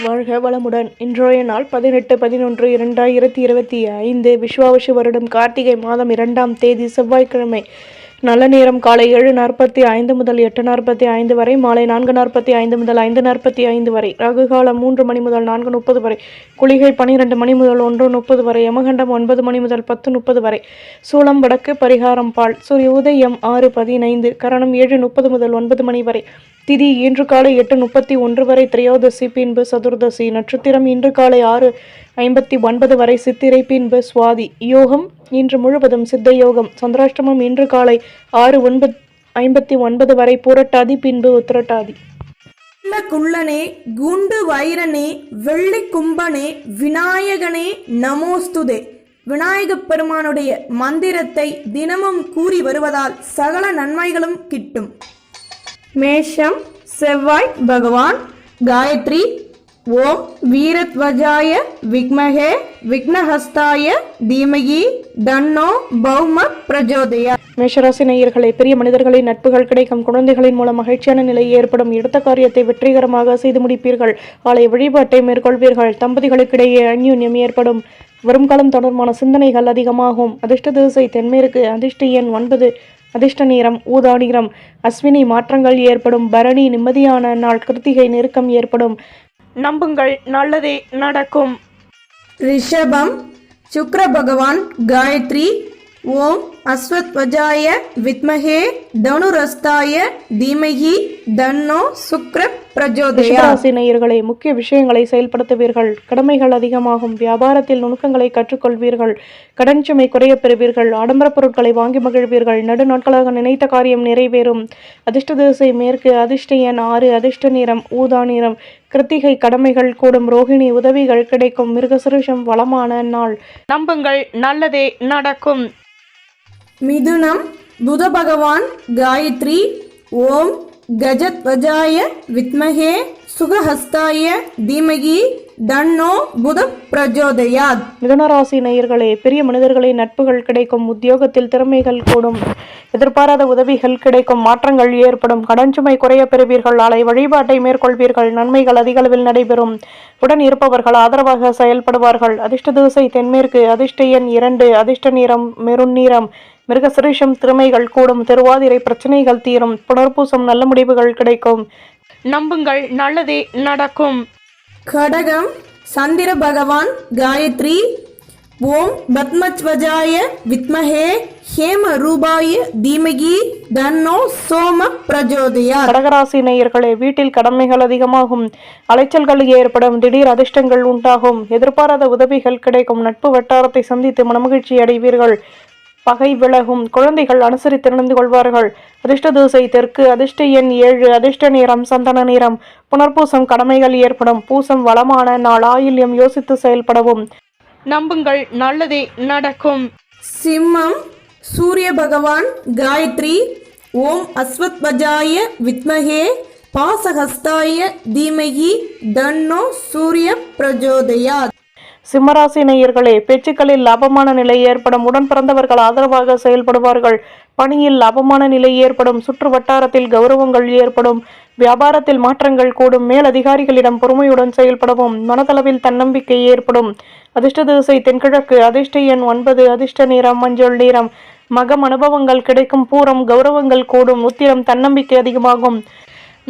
வாழ்க வளமுடன். இன்றைய நாள் 18/11/2025 விஸ்வாவசு வருடம் கார்த்திகை மாதம் 2ஆம் தேதி செவ்வாய்க்கிழமை. நல்ல நேரம் காலை 7:45 முதல் 8:45 வரை, மாலை 4:45 முதல் 5:45 வரை, ராகுகாலம் 3 மணி முதல் 4:30 வரை, குளிகை 12 மணி முதல் 1:30 வரை, யமகண்டம் 9 மணி முதல் 10:30 வரை, சூலம் வடக்கு, பரிகாரம் பால், சூரிய உதயம் 6:15, கரணம் 7:30 முதல் 9 மணி வரை, திதி இன்று காலை 8:31 வரை, திரையோதசி பின்பு சதுர்தசி, நட்சத்திரம் இன்று காலை 6:59 வரை, சித்திரை பின்பு சுவாதி, யோகம் இன்று முழுவதும் சித்த யோகம், சந்திராஷ்டமம் இன்று காலை 6:59 வரை, பூரட்டாதி பின்பு உத்திரட்டாதி. குள்ளனே, குண்டு வைரனே, வெள்ளி கும்பனே, விநாயகனே நமோஸ்துதே. விநாயகப் பெருமானுடைய மந்திரத்தை தினமும் கூறி வருவதால் சகல நன்மைகளும் கிட்டும். மேஷம், செவ்வாய் பகவான். காயத்ரி. ஓம் வீரத்வஜாய விக்மஹே விக்னஹஸ்தாய தீமகி தன்னோ பௌம பிரஜோதயா. மேஷராசி நேயர்களே, பெரிய மனிதர்களின் நட்புகள் கிடைக்கும். குழந்தைகளின் மூலம் மகிழ்ச்சியான நிலை ஏற்படும். எடுத்த காரியத்தை வெற்றிகரமாக செய்து முடிப்பீர்கள். ஆலய வழிபாட்டை மேற்கொள்வீர்கள். தம்பதிகளுக்கிடையே அந்யூன்யம் ஏற்படும். வருங்காலம் தொடர்பான சிந்தனைகள் அதிகமாகும். அதிர்ஷ்ட திசை தென்மேற்கு. அதிர்ஷ்ட எண் 9. அதிர்ஷ்ட நிறம் ஊதா நிறம். அஸ்வினி மாற்றங்கள் ஏற்படும். பரணி நிம்மதியான நாள். கிருத்திகை நெருக்கம் ஏற்படும். நம்புங்கள், நல்லதே நடக்கும். ரிஷபம், சுக்ர பகவான். காயத்ரி. ஓம் அஸ்வத்வஜாய வித்மஹே தனுரஸ்தாய தீமஹி தன்னோ சுக்ர பிரஜோதயா. ராசி நேயர்களே, முக்கிய விஷயங்களை செயல்படுத்துவீர்கள். கடமைகள் அதிகமாகும். வியாபாரத்தில் நுணுக்கங்களை கற்றுக்கொள்வீர்கள். கடன் சுமை குறைய பெறுவீர்கள். ஆடம்பர பொருட்களை வாங்கி மகிழ்வீர்கள். நெடுநாட்களாக நினைத்த காரியம் நிறைவேறும். அதிர்ஷ்ட திசை மேற்கு. அதிர்ஷ்ட எண் 6. அதிர்ஷ்ட நிறம் ஊதா நிறம். கிருத்திகை கடமைகள் கூடும். ரோகிணி உதவிகள் கிடைக்கும். மிருகசிருஷம் வளமான நாள். நம்புங்கள், நல்லதே நடக்கும். மிதுனம், புத பகவான். காயத்ரி. ஓம் கஜத்வஜாய வித்மஹே சுகஹஸ்தாய தீமகி தன்னோ புத பிரஜோதயாத். மிதுனராசி நேயர்களே, பெரிய மனிதர்களின் நட்புகள் கிடைக்கும். உத்தியோகத்தில் திறமைகள் கூடும். எதிர்பாராத உதவிகள் கிடைக்கும். மாற்றங்கள் ஏற்படும். கடன் சுமை குறைய பெறுவீர்கள். ஆலய வழிபாட்டை மேற்கொள்வீர்கள். நன்மைகள் அதிக அளவில் நடைபெறும். உடன் இருப்பவர்கள் ஆதரவாக செயல்படுவார்கள். அதிர்ஷ்ட திசை தென்மேற்கு. அதிர்ஷ்ட எண் 2. அதிர்ஷ்ட நிறம் மெருண் நிறம். மிருகசிருஷம் திறமைகள் கூடும். திருவாதிரை பிரச்சனைகள் தீரும். புனர்பூசம் நல்ல முடிவுகள் கிடைக்கும். நம்புங்கள், நல்லதே நடக்கும். கடகம், சந்திர பகவான். காயத்ரி. ஓம் பத்மத்வஜாய வித்மஹே ஹேம ரூபாய தீமகி தன்னோ சோம பிரஜோதயா. கடகராசி நேயர்களே, வீட்டில் கடமைகள் அதிகமாகும். அலைச்சல்கள் ஏற்படும். திடீர் அதிர்ஷ்டங்கள் உண்டாகும். எதிர்பாராத உதவிகள் கிடைக்கும். நட்பு வட்டாரத்தை சந்தித்து மனமகிழ்ச்சி அடைவீர்கள். பகை விலகும். குழந்தைகள் அனுசரித்து நடந்து கொள்வார்கள். அதிர்ஷ்ட திசை தெற்கு. அதிர்ஷ்ட எண் 7. அதிர்ஷ்ட நிறம் சந்தன நிறம். புனர்பூசம் கடமைகள் ஏற்படும். பூசம் வளமான நாள். ஆயில்யம் யோசித்து செயல்படவும். நம்புங்கள், நல்லதே நடக்கும். சிம்மம், சூரிய பகவான். காயத்ரி. ஓம் அஸ்வத்வஜாய வித்மஹே பாசஹஸ்தாய தீமஹி தன்னோ சூரிய பிரஜோதயாத். சிம்மராசி நேயர்களே, பேச்சுக்களில் லாபமான நிலை ஏற்படும். உடன் பிறந்தவர்கள் ஆதரவாக செயல்படுவார்கள். பணியில் லாபமான நிலை ஏற்படும். சுற்று வட்டாரத்தில் கௌரவங்கள் ஏற்படும். வியாபாரத்தில் மாற்றங்கள் கூடும். மேல் அதிகாரிகளிடம் பொறுமையுடன் செயல்படவும். மனதளவில் தன்னம்பிக்கை ஏற்படும். அதிர்ஷ்ட திசை தென்கிழக்கு. அதிர்ஷ்ட எண் 9. அதிர்ஷ்ட நிறம் மஞ்சள் நிறம். மகம் அனுபவங்கள் கிடைக்கும். பூரம் கௌரவங்கள் கூடும். உத்திரம் தன்னம்பிக்கை அதிகமாகும்.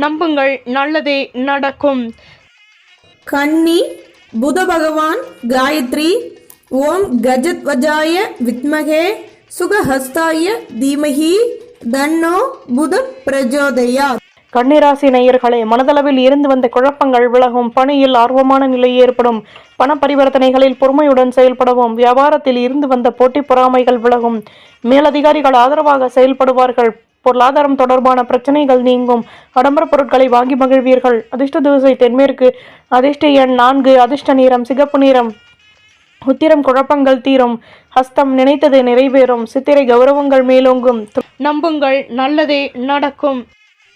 நம்புங்கள், நல்லதே நடக்கும். கன்னி, புத பகவான். காயத்ரி. ஓம் கஜத்வஜாய வித்மஹே சுகஹஸ்தாய தீமஹி தன்னோ புத பிரஜோதயா. கன்னிராசி நேயர்களே, மனதளவில் இருந்து வந்த குழப்பங்கள் விலகும். பணியில் ஆர்வமான நிலை ஏற்படும். பண பரிவர்த்தனைகளில் பொறுமையுடன் செயல்படவும். வியாபாரத்தில் இருந்து வந்த போட்டி பொறாமைகள் விலகும். மேலதிகாரிகள் ஆதரவாக செயல்படுவார்கள். பொருளாதாரம் தொடர்பான பிரச்சனைகள் நீங்கும். ஆடம்பர பொருட்களை வாங்கி மகிழ்வீர்கள். அதிர்ஷ்ட திசை தென்மேற்கு. அதிர்ஷ்ட எண் 4. அதிர்ஷ்ட நிறம் சிகப்பு நிறம். உத்திரம் குழப்பங்கள் தீரும். ஹஸ்தம் நினைத்தது நிறைவேறும். சித்திரை கௌரவங்கள் மேலோங்கும். நம்புங்கள், நல்லதே நடக்கும்.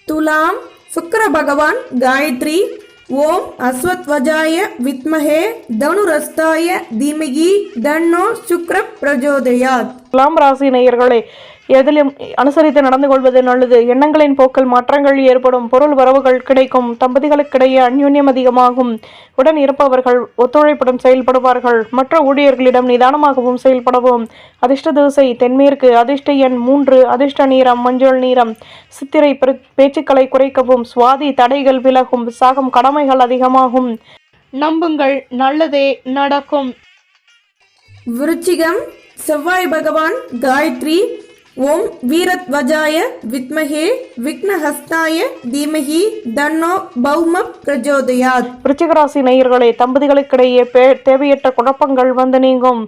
துலாம், சுக்கிர பகவான். காயத்ரி. ஓம் அஸ்வத்வஜாய வித்மஹே தனுரஸ்தாய தீமகி தன்னோ சுக்ர பிரஜோதயாத். துலாம் ராசி நேயர்களே, எதிலும் அனுசரித்து நடந்து கொள்வது நல்லது. எண்ணங்களின் போக்கில் மாற்றங்கள் ஏற்படும். பொருள் வரவுகள் கிடைக்கும். தம்பதிகளுக்கிடையே அந்யோன்யம் அதிகமாகும். உடன் இருப்பவர்கள் ஒத்துழைப்புடன் செயல்படுவார்கள். மற்ற ஊழியர்களிடம் நிதானமாகவும் செயல்படவும். அதிர்ஷ்ட திசை தென்மேற்கு. அதிர்ஷ்ட எண் 3. அதிர்ஷ்ட நிறம் மஞ்சள் நிறம். சித்திரை பேச்சுக்களை குறைக்கவும். சுவாதி தடைகள் விலகும். விசாகம் கடமைகள் அதிகமாகும். நம்புங்கள், நல்லதே நடக்கும். விருச்சிகம் செவ்வாய் பகவான் காயத்ரி. ஓம் வீரத்வஜாய வித்மஹே விக்னஹஸ்தாய தீமஹி தன்னோ பௌம பிரஜோதயாத். விருச்சிகராசி நேயர்களே, தம்பதிகளுக்கிடையே தேவையற்ற குழப்பங்கள் வந்து நீங்கும்.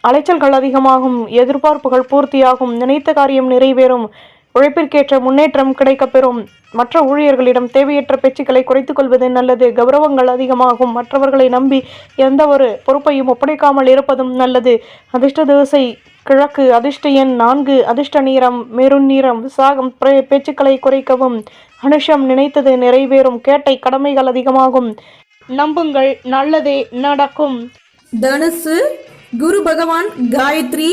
அலைச்சல்கள் அதிகமாகும். எதிர்பார்ப்புகள் பூர்த்தியாகும். நினைத்த காரியம் நிறைவேறும். உழைப்பிற்கேற்ற முன்னேற்றம் கிடைக்கப்பெறும். மற்ற ஊழியர்களிடம் தேவையற்ற பேச்சுக்களை குறைத்துக் கொள்வது நல்லது. கௌரவங்கள் அதிகமாகும். மற்றவர்களை நம்பி எந்த ஒரு பொறுப்பையும் ஒப்படைக்காமல் இருப்பதும் நல்லது. அதிர்ஷ்ட திசை கிழக்கு. அதிர்ஷ்ட எண் 4. அதிர்ஷ்ட நிறம் மெரூன் நிறம். விசாகம் பேச்சுக்களை குறைக்கவும். அனுஷம் நினைத்தது நிறைவேறும். கேட்டை கடமைகள் அதிகமாகும். நம்புங்கள், நல்லதே நடக்கும். தனுசு குரு பகவான் காயத்ரி.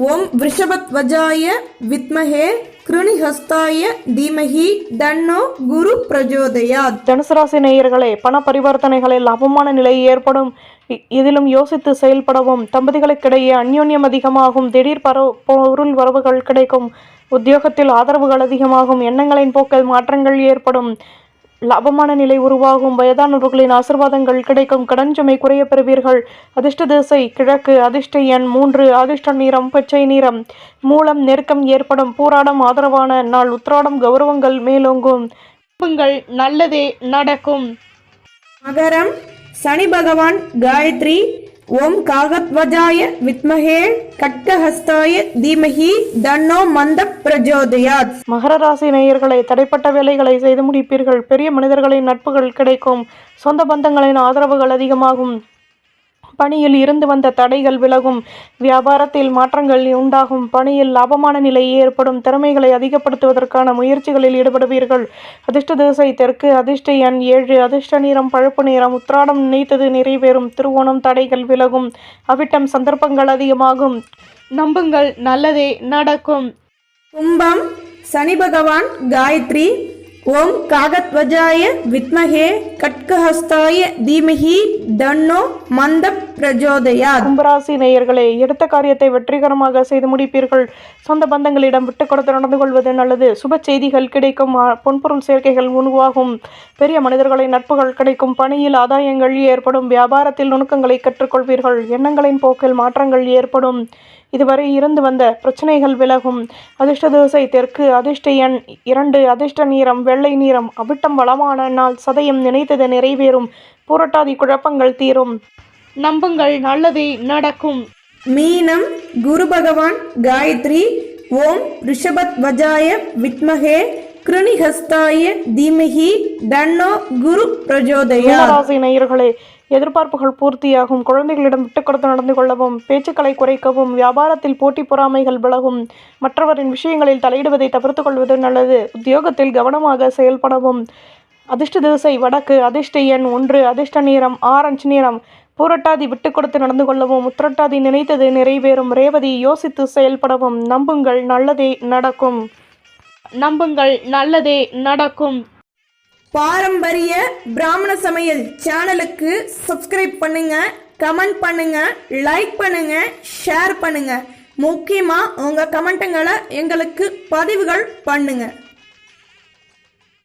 ஓம் விருஷபத்வஜாய வித்மஹே கிருணிஹஸ்தாய தீமஹி தன்னோ குரு பிரஜோதயாத். தனுசு ராசி நேயர்களே, பண பரிவர்த்தனைகளில் லாபமான நிலை ஏற்படும். இதிலும் யோசித்து செயல்படவும். தம்பதிகளுக்கிடையே அந்யோன்யம் அதிகமாகும். திடீர் பொருள் வரவுகள் கிடைக்கும். உத்தியோகத்தில் ஆதரவுகள் அதிகமாகும். எண்ணங்களின் போக்கில் மாற்றங்கள் ஏற்படும். லாபமான நிலை உருவாகும். வயதானவர்களின் ஆசீர்வாதங்கள் கிடைக்கும். கடன் சுமை குறைய பெறுவீர்கள். அதிர்ஷ்ட திசை கிழக்கு. அதிர்ஷ்ட எண் 3. அதிர்ஷ்ட நிறம் பச்சை நிறம். மூலம் நெருக்கம் ஏற்படும். பூராடம் ஆதரவான நாள். உத்திராடம் கௌரவங்கள் மேலோங்கும். நம்புங்கள், நல்லதே நடக்கும். மகரம் சனி பகவான் காயத்ரி. ஓம் காகத்வஜாய வித்மஹே கட்கஹஸ்தாய தீமஹி தன்னோ மந்த பிரஜோதயாத். மகர ராசி நேயர்களை, தடைப்பட்ட வேலைகளை செய்து முடிப்பீர்கள். பெரிய மனிதர்களின் நட்புகள் கிடைக்கும். சொந்த பந்தங்களின் ஆதரவுகள் அதிகமாகும். பணியில் இருந்து வந்த தடைகள் விலகும். வியாபாரத்தில் மாற்றங்கள் உண்டாகும். பணியில் லாபமான நிலை ஏற்படும். திறமைகளை அதிகப்படுத்துவதற்கான முயற்சிகளில் ஈடுபடுவீர்கள். அதிர்ஷ்ட திசை தெற்கு. அதிர்ஷ்ட எண் 7. அதிர்ஷ்ட நிறம் பழுப்பு நிறம். உத்திராடம் நினைத்தது நிறைவேறும். திருவோணம் தடைகள் விலகும். அவிட்டம் சந்தர்ப்பங்கள் அதிகமாகும். நம்புங்கள், நல்லதே நடக்கும். கும்பம் சனி பகவான் காயத்ரி. ஓம் காகத்வஜாய வித்மஹே கட்கஹஸ்தாய தீமஹி தன்னோ மந்த பிரஜோதயாத். கும்பராசி நேயர்களே, எடுத்த காரியத்தை வெற்றிகரமாக செய்து முடிப்பீர்கள். சொந்த பந்தங்களிடம் விட்டு கொடுத்து நடந்து கொள்வது நல்லது. சுப செய்திகள் கிடைக்கும். பொன்பொருள் சேர்க்கைகள் உருவாகும். பெரிய மனிதர்களின் நட்புகள் கிடைக்கும். பணியில் ஆதாயங்கள் ஏற்படும். வியாபாரத்தில் நுணுக்கங்களை கற்றுக்கொள்வீர்கள். எண்ணங்களின் போக்கில் மாற்றங்கள் ஏற்படும். இதுவரை இருந்து வந்த பிரச்சனைகள் விலகும். அதிர்ஷ்ட திசை தெற்கு. அதிர்ஷ்ட எண் 2. அதிர்ஷ்ட நிறம் வெள்ளை நிறம். அவிட்டம் வளமான நாள். சதயம் நினைத்தது நிறைவேறும். புரட்டாதி குழப்பங்கள் தீரும். நம்புங்கள், நல்லதே நடக்கும். மீனம் குரு பகவான் காயத்ரி. ஓம் ரிஷபத்வஜாய வித்மஹே கிருணிஹஸ்தாய தீமஹி தன்னோ குரு பிரஜோதயாத். ராசி நேயர்களே, எதிர்பார்ப்புகள் பூர்த்தியாகும். குழந்தைகளிடம் விட்டு கொடுத்து நடந்து கொள்ளவும். பேச்சுக்களை குறைக்கவும். வியாபாரத்தில் போட்டி பொறாமைகள் விலகும். மற்றவரின் விஷயங்களில் தலையிடுவதை தவிர்த்து கொள்வது நல்லது. உத்தியோகத்தில் கவனமாக செயல்படவும். அதிர்ஷ்ட திசை வடக்கு. அதிர்ஷ்ட எண் 1. அதிர்ஷ்ட நிறம் ஆரஞ்சு நிறம். பூரட்டாதி விட்டு கொடுத்து நடந்து கொள்ளவும். உத்திரட்டாதி நினைத்தது நிறைவேறும். ரேவதி யோசித்து செயல்படவும். நம்புங்கள், நல்லதே நடக்கும். நம்புங்கள், நல்லதே நடக்கும். பாரம்பரிய பிராமண சமையல் சேனலுக்கு சப்ஸ்கிரைப் பண்ணுங்க, கமெண்ட் பண்ணுங்க, லைக் பண்ணுங்க, ஷேர் பண்ணுங்க. முக்கியமாக உங்கள் கமெண்ட்டுங்களை எங்களுக்கு பதிவுகள் பண்ணுங்க.